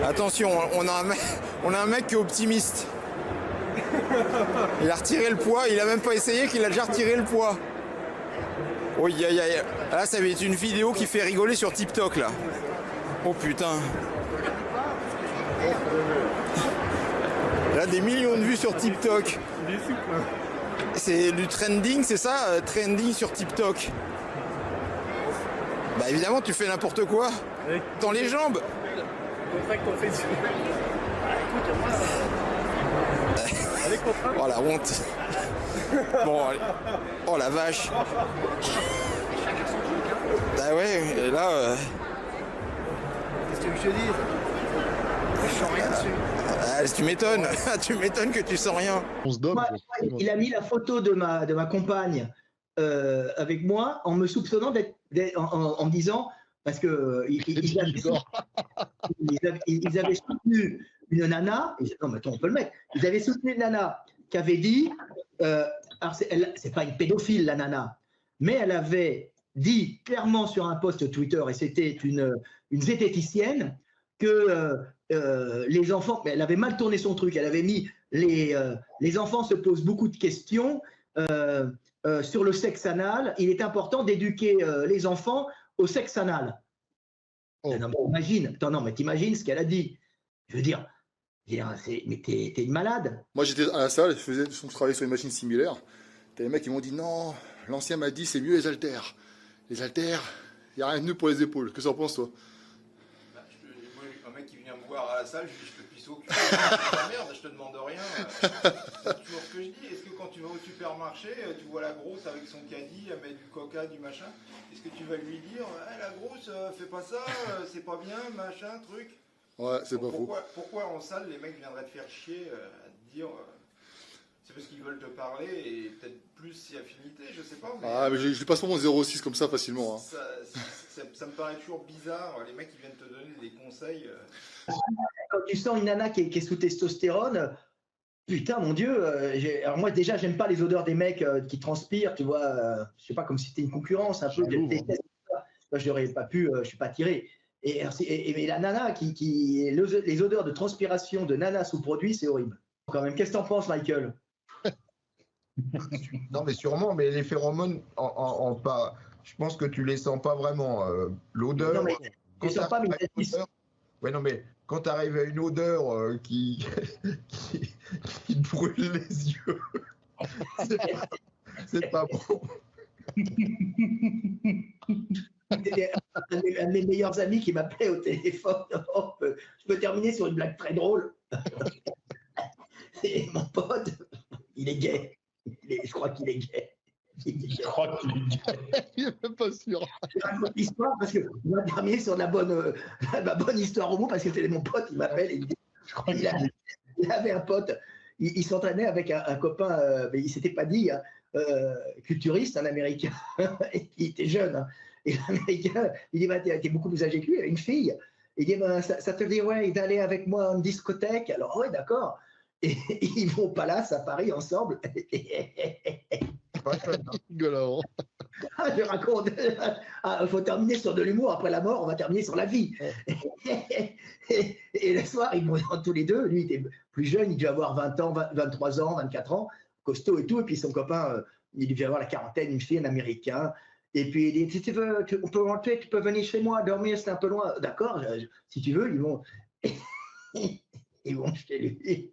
Attention, on a un mec qui est optimiste. Il a retiré le poids, il a même pas essayé qu'il a déjà retiré le poids. Oh, là, ça va être une vidéo qui fait rigoler sur TikTok, là. Oh putain. Là, des millions de vues sur TikTok. C'est du trending, c'est ça? Trending sur TikTok. Bah évidemment, tu fais n'importe quoi. Dans les jambes. Oh la honte. Bon, allez. Oh la vache. Bah ouais, et là... Qu'est-ce que tu veux que je te dise? Je sens rien dessus. Tu m'étonnes. Tu m'étonnes que tu sens rien. On se donne. Il a mis la photo de ma compagne avec moi en me soupçonnant en me disant, parce que ils avaient soutenu une nana, non mais attends, on peut le mettre, ils avaient soutenu une nana qui avait dit, alors c'est pas une pédophile la nana, mais elle avait dit clairement sur un post Twitter, et c'était une zététicienne, que les enfants, mais elle avait mal tourné son truc, elle avait mis les enfants se posent beaucoup de questions sur le sexe anal, il est important d'éduquer les enfants au sexe anal. Oh. Non, mais t'imagines ce qu'elle a dit. Je veux dire, mais t'es une malade. Moi, j'étais à la salle, je travaillais sur une machine similaire. T'as les mecs qui m'ont dit non, l'ancien m'a dit c'est mieux les haltères. Les haltères, il n'y a rien de mieux pour les épaules. Qu'est-ce que t'en penses, toi? Moi, un mec qui vient me voir à la salle, je lui dis je te pisse au cul. Merde, je te demande rien. C'est toujours ce que je dis. Est-ce que quand tu vas au supermarché, tu vois la grosse avec son caddie, elle met du coca, du machin, est-ce que tu vas lui dire la grosse, fais pas ça, c'est pas bien, machin, truc? Ouais, c'est pas faux. Pourquoi en salle, les mecs viendraient te faire chier à te dire c'est parce qu'ils veulent te parler et peut-être plus si affinité, je sais pas. Mais Ah, mais je lui passe pas mon 06 comme ça facilement. Hein. Ça me paraît toujours bizarre, les mecs qui viennent te donner des conseils. Quand tu sens une nana qui est sous testostérone, putain, mon Dieu. Alors moi, déjà, j'aime pas les odeurs des mecs qui transpirent, tu vois. Je sais pas, comme si c'était une concurrence un peu. Je déteste ça. Moi, je n'aurais pas pu, je suis pas tiré. Mais la nana les odeurs de transpiration de nana sous produit, c'est horrible. Quand même, qu'est-ce que t'en penses, Michael? Non, mais sûrement, mais les phéromones, pas, je pense que tu les sens pas vraiment. L'odeur. Non, mais tu sens pas, mais ouais, non, mais quand tu arrives à une odeur qui te brûle les yeux, c'est pas bon. un de mes meilleurs amis qui m'appelait au téléphone. Je peux terminer sur une blague très drôle. Et mon pote, il est gay. Je crois qu'il est gay. Je crois qu'il est gay. Il est même pas sûr. Je raconte l'histoire parce que on va terminer sur la bonne histoire au mot parce que c'est mon pote, il m'appelle et il dit, je crois il avait un pote, il s'entraînait avec un copain, mais il s'était pas dit, hein, culturiste, un Américain, et il était jeune. Hein, et l'Américain, il dit, bah, t'es beaucoup plus âgé que lui, il a une fille. Il dit, bah, ça te dit, ouais, d'aller avec moi en discothèque. Alors, ouais, d'accord. Et ils vont au Palace à Paris ensemble. Je raconte. Il faut terminer sur de l'humour. Après la mort, on va terminer sur la vie. Et le soir, ils vont tous les deux. Lui, il était plus jeune, il devait avoir 20 ans, 23 ans, 24 ans, costaud et tout. Et puis son copain, il devait avoir la quarantaine, une fille, un Américain. Et puis il dit, si tu veux, on peut rentrer, tu peux venir chez moi, dormir, c'est un peu loin. D'accord, si tu veux, ils vont chez lui.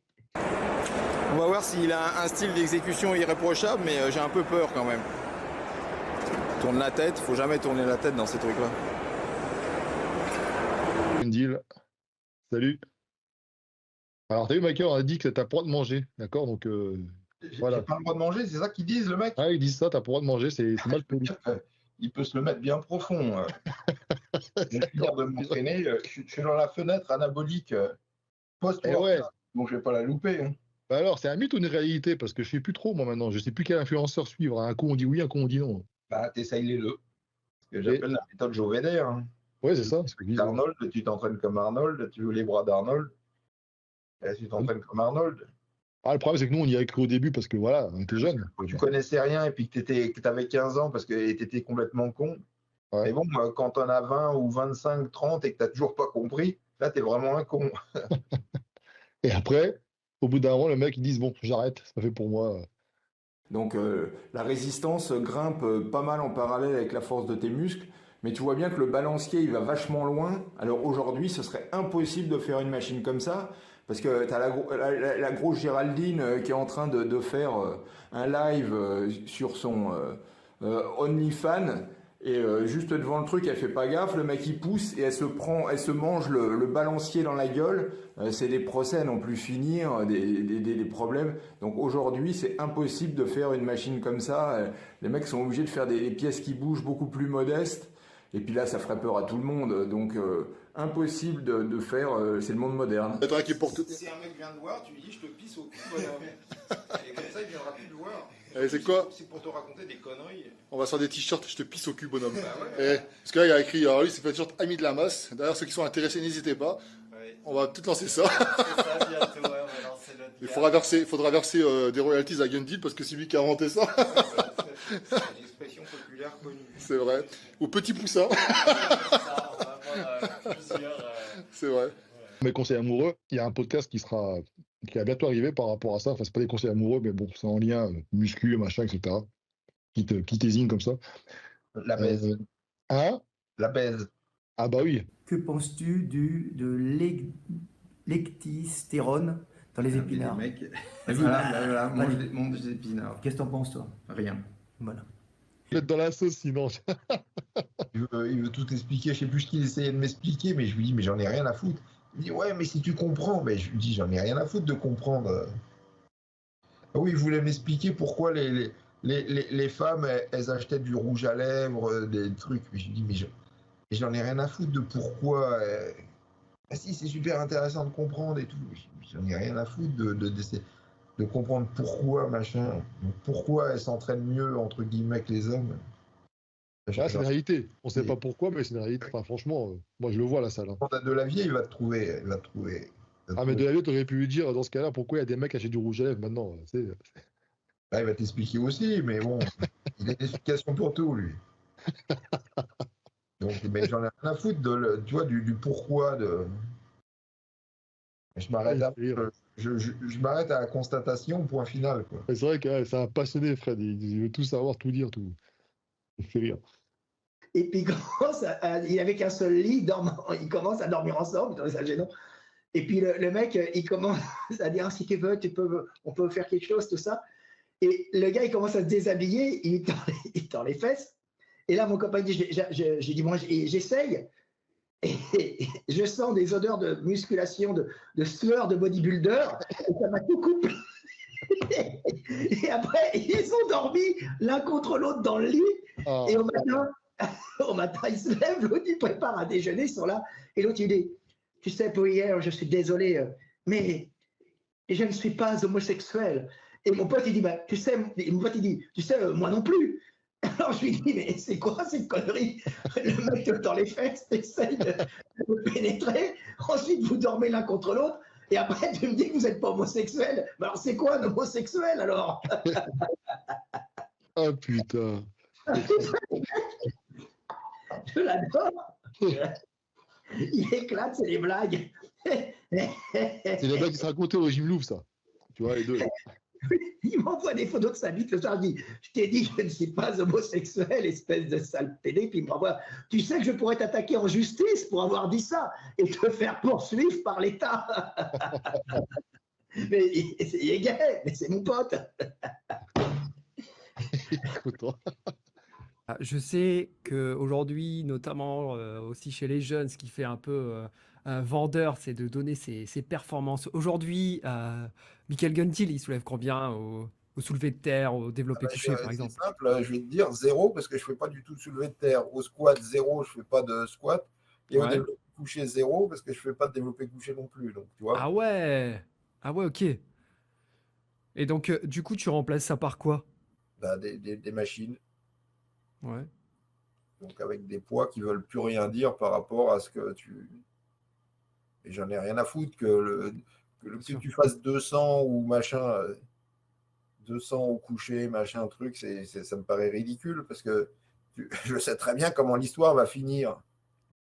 On va voir s'il a un style d'exécution irréprochable, mais j'ai un peu peur quand même. Tourne la tête, faut jamais tourner la tête dans ces trucs-là. Une deal. Salut. Alors, t'as vu, Michael, on a dit que t'as pas le droit de manger, d'accord? Donc, voilà. J'ai pas le droit de manger, c'est ça qu'ils disent, le mec? Ah, ils disent ça, t'as pas le droit de manger, c'est mal poli. Il peut se le mettre bien profond. J'ai peur de m'entraîner. Je suis dans la fenêtre anabolique post-workout, ouais. donc je vais pas la louper. Hein. Bah alors, c'est un mythe ou une réalité? Parce que je sais plus trop, moi, maintenant. Je sais plus quel influenceur suivre. Un coup, on dit oui, un coup, on dit non. Bah, t'essayes les deux. Ce que j'appelle la méthode Jovener. Hein. Ouais, c'est ça. Arnold, tu t'entraînes comme Arnold, tu veux les bras d'Arnold, et tu t'entraînes comme Arnold. Ah, le problème, c'est que nous, on y a cru au début parce que voilà, on était jeunes. Tu connaissais rien et puis que tu avais 15 ans parce que tu étais complètement con. Ouais. Mais bon, quand on a 20 ou 25, 30 et que tu n'as toujours pas compris, Là, t'es vraiment un con. Et après, au bout d'un moment, le mec, ils disent, bon, j'arrête, c'est pas fait pour moi. Donc la résistance grimpe pas mal en parallèle avec la force de tes muscles, mais tu vois bien que le balancier il va vachement loin. Alors aujourd'hui, ce serait impossible de faire une machine comme ça, parce que tu as la grosse Géraldine qui est en train de faire un live sur son OnlyFans. Et juste devant le truc, elle fait pas gaffe, le mec il pousse et elle se mange le balancier dans la gueule. C'est des procès à non plus finir, des problèmes. Donc aujourd'hui, c'est impossible de faire une machine comme ça. Les mecs sont obligés de faire des pièces qui bougent beaucoup plus modestes. Et puis là, ça ferait peur à tout le monde. Donc impossible de faire. C'est le monde moderne. Attends, qui porte. Si un mec vient te voir, tu lui dis je te pisse au cul, bonhomme. Et comme ça, il viendra plus te voir. Allez, c'est quoi? C'est pour te raconter des conneries. On va faire des t-shirts, je te pisse au cul, bonhomme. Bah ouais. Parce que là, il y a écrit, alors lui, c'est fait t-shirt Ami de la masse. D'ailleurs, ceux qui sont intéressés, n'hésitez pas. Ouais. On va peut-être lancer ça. C'est ça, bientôt, ouais, on va lancer notre Il gamme. faudra verser des royalties à Gundeal parce que c'est lui qui a inventé ça. C'est une expression populaire connue. C'est vrai. Ou petit poussin. Ça, on va avoir plusieurs. C'est vrai. Mes conseils amoureux, il y a un podcast qui va bientôt arriver par rapport à ça. Enfin, c'est pas des conseils amoureux, mais bon, c'est en lien, muscu, machin, etc. Qui désigne comme ça. La baise. Hein? La baise. Ah bah oui. Que penses-tu de l'ectystérone dans les épinards? Les mecs, Vas-y, voilà, vas-y. mange des épinards. Qu'est-ce que t'en penses, toi? Rien. Voilà. Peut-être dans la sauce, sinon. Il veut tout expliquer. Je sais plus ce qu'il essayait de m'expliquer, mais je lui dis, mais j'en ai rien à foutre. Il dit, ouais, mais si tu comprends, mais je lui dis, j'en ai rien à foutre de comprendre. Ah oui, il voulait m'expliquer pourquoi les femmes, elles achetaient du rouge à lèvres, des trucs. Mais je lui dis, mais j'en ai rien à foutre de pourquoi. Ah si, c'est super intéressant de comprendre et tout. J'en ai rien à foutre d'essayer de comprendre pourquoi, machin. Donc, pourquoi elles s'entraînent mieux, entre guillemets, que les hommes. Là, c'est une réalité. On sait pas pourquoi, mais c'est une réalité. Enfin, franchement, moi, je le vois, la salle. Hein. De la vieille, il va te trouver. Il va te trouver. Ah, mais de la vie, t'aurais pu lui dire, dans ce cas-là, pourquoi il y a des mecs qui achètent du rouge à lèvres maintenant. Là, il va t'expliquer aussi, mais bon, il a une explication pour tout, lui. Donc, mais j'en ai rien à foutre tu vois, du pourquoi de. Je m'arrête je m'arrête à la constatation, point final, quoi. C'est vrai que ça a passionné, Fred. Il veut tout savoir, tout dire, tout. Il fait rire. Et puis il avait qu'un seul lit, il commence à dormir ensemble, c'est gênant. Et puis le mec, il commence à dire, si tu veux, on peut faire quelque chose, tout ça. Et le gars, il commence à se déshabiller, il tend les fesses. Et là, mon copain dit, j'ai dit, moi, j'essaye. Et je sens des odeurs de musculation, de sueur de bodybuilder, et ça m'a tout coupé. Et après, ils ont dormi l'un contre l'autre dans le lit. Ah. Et au matin, ils se lèvent, l'autre, il prépare à déjeuner, ils sont là. Et l'autre, il dit, tu sais, pour hier, je suis désolé, mais je ne suis pas homosexuel. Et mon pote, il dit, bah, tu sais, moi non plus. Alors je lui dis, mais c'est quoi cette connerie? Le mec te tend les fesses, t'essayes de pénétrer, ensuite vous dormez l'un contre l'autre, et après tu me dis que vous n'êtes pas homosexuel. Mais alors c'est quoi un homosexuel alors? Ah putain. Je l'adore. Il éclate, c'est des blagues. C'est la blague qui se racontait au régime Louvre, ça. Tu vois, les deux. Il m'envoie des photos de sa bite le soir. Je dis, je t'ai dit, je ne suis pas homosexuel, espèce de sale pédé. Puis il m'envoie, tu sais que je pourrais t'attaquer en justice pour avoir dit ça et te faire poursuivre par l'État. Mais il est gay, mais c'est mon pote. Content. Je sais qu'aujourd'hui, notamment aussi chez les jeunes, ce qui fait un peu vendeur, c'est de donner ses performances. Aujourd'hui, Michael Guntil, il soulève combien au soulevé de terre, au développé couché, par exemple? C'est simple, je vais te dire 0 parce que je ne fais pas du tout de soulevé de terre. Au squat, 0, je ne fais pas de squat. Et au développé couché, 0 parce que je ne fais pas de développé couché non plus. Donc, tu vois. Ah ouais, ok. Et donc, du coup, tu remplaces ça par quoi? Bah, des machines. Ouais. Donc avec des poids qui ne veulent plus rien dire par rapport à ce que tu... Et j'en ai rien à foutre que tu fasses 200 ou machin, 200 au coucher, machin, truc, ça me paraît ridicule parce que je sais très bien comment l'histoire va finir.